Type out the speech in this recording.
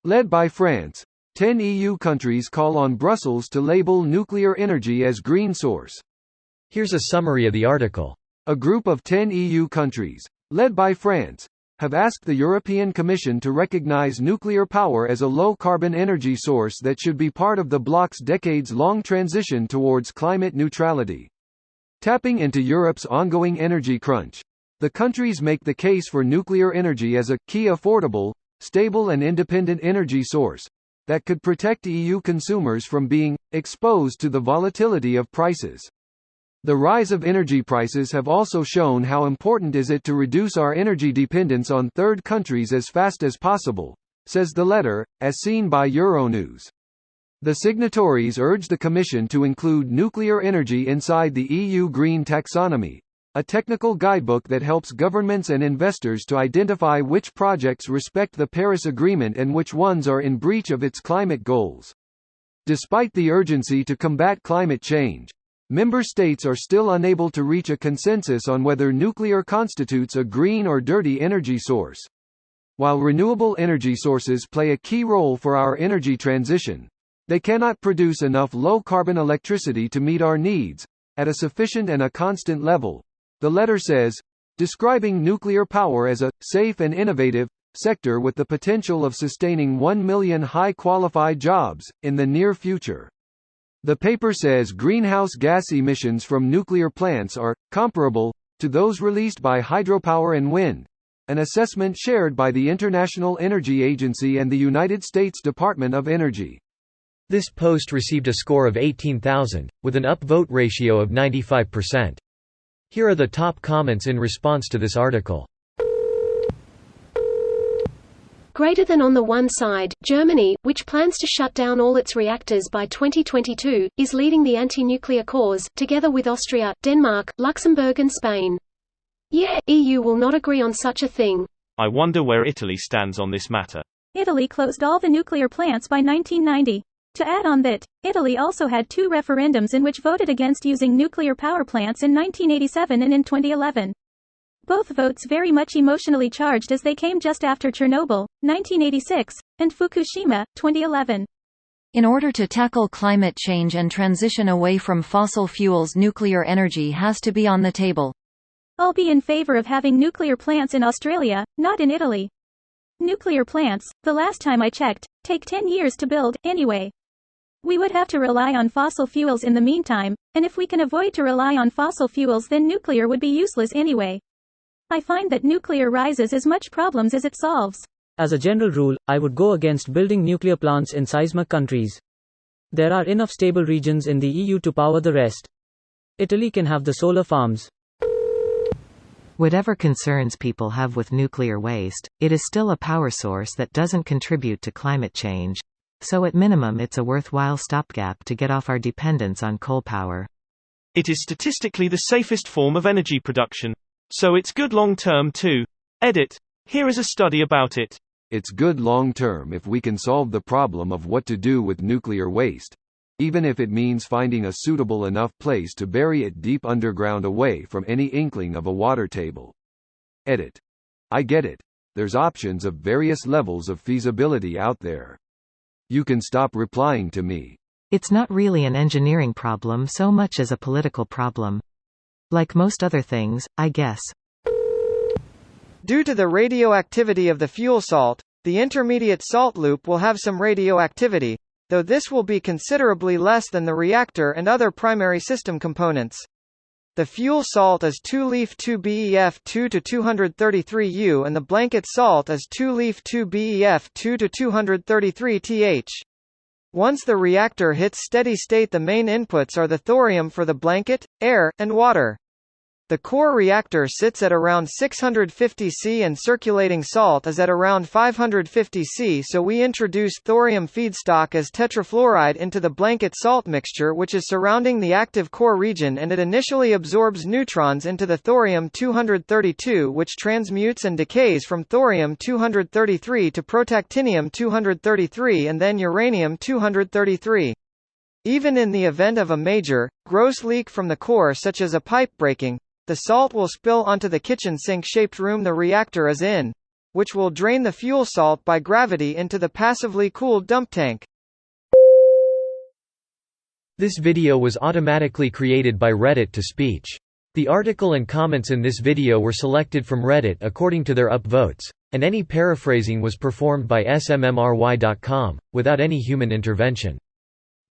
Led by France, 10 EU countries call on Brussels to label nuclear energy as green source. Here's a summary of the article. A group of 10 EU countries, led by France, have asked the European Commission to recognize nuclear power as a low-carbon energy source that should be part of the bloc's decades-long transition towards climate neutrality. Tapping into Europe's ongoing energy crunch, the countries make the case for nuclear energy as a key affordable, stable and independent energy source that could protect EU consumers from being exposed to the volatility of prices. The rise of energy prices have also shown how important is it to reduce our energy dependence on third countries as fast as possible, says the letter, as seen by Euronews. The signatories urge the Commission to include nuclear energy inside the EU Green Taxonomy, a technical guidebook that helps governments and investors to identify which projects respect the Paris Agreement and which ones are in breach of its climate goals. Despite the urgency to combat climate change, member states are still unable to reach a consensus on whether nuclear constitutes a green or dirty energy source. While renewable energy sources play a key role for our energy transition, they cannot produce enough low-carbon electricity to meet our needs at a sufficient and a constant level, the letter says, describing nuclear power as a safe and innovative sector with the potential of sustaining 1 million high-qualified jobs in the near future. The paper says greenhouse gas emissions from nuclear plants are comparable to those released by hydropower and wind, an assessment shared by the International Energy Agency and the United States Department of Energy. This post received a score of 18,000, with an upvote ratio of 95%. Here are the top comments in response to this article. Greater than on the one side, Germany, which plans to shut down all its reactors by 2022, is leading the anti-nuclear cause, together with Austria, Denmark, Luxembourg and Spain. Yeah, EU will not agree on such a thing. I wonder where Italy stands on this matter. Italy closed all the nuclear plants by 1990. To add on that, Italy also had 2 referendums in which voted against using nuclear power plants in 1987 and in 2011. Both votes very much emotionally charged as they came just after Chernobyl, 1986, and Fukushima, 2011. In order to tackle climate change and transition away from fossil fuels, nuclear energy has to be on the table. I'll be in favor of having nuclear plants in Australia, not in Italy. Nuclear plants, the last time I checked, take 10 years to build, anyway. We would have to rely on fossil fuels in the meantime, and if we can avoid to rely on fossil fuels, then nuclear would be useless anyway. I find that nuclear rises as much problems as it solves. As a general rule, I would go against building nuclear plants in seismic countries. There are enough stable regions in the EU to power the rest. Italy can have the solar farms. Whatever concerns people have with nuclear waste, it is still a power source that doesn't contribute to climate change. So at minimum it's a worthwhile stopgap to get off our dependence on coal power. It is statistically the safest form of energy production. So it's good long-term too. Edit. Here is a study about it. It's good long-term if we can solve the problem of what to do with nuclear waste, even if it means finding a suitable enough place to bury it deep underground away from any inkling of a water table. Edit. I get it. There's options of various levels of feasibility out there. You can stop replying to me. It's not really an engineering problem so much as a political problem. Like most other things, I guess. Due to the radioactivity of the fuel salt, the intermediate salt loop will have some radioactivity, though this will be considerably less than the reactor and other primary system components. The fuel salt is 2-leaf 2BeF 2-233U and the blanket salt is 2-leaf 2BeF 2-233Th. Once the reactor hits steady state, the main inputs are the thorium for the blanket, air, and water. The core reactor sits at around 650 C and circulating salt is at around 550 C, so we introduce thorium feedstock as tetrafluoride into the blanket salt mixture which is surrounding the active core region, and it initially absorbs neutrons into the thorium-232 which transmutes and decays from thorium-233 to protactinium-233 and then uranium-233. Even in the event of a major, gross leak from the core such as a pipe breaking, the salt will spill onto the kitchen sink-shaped room the reactor is in. which will drain the fuel salt by gravity into the passively cooled dump tank. This video was automatically created by Reddit to speech. The article and comments in this video were selected from Reddit according to their upvotes, and any paraphrasing was performed by smmry.com, without any human intervention.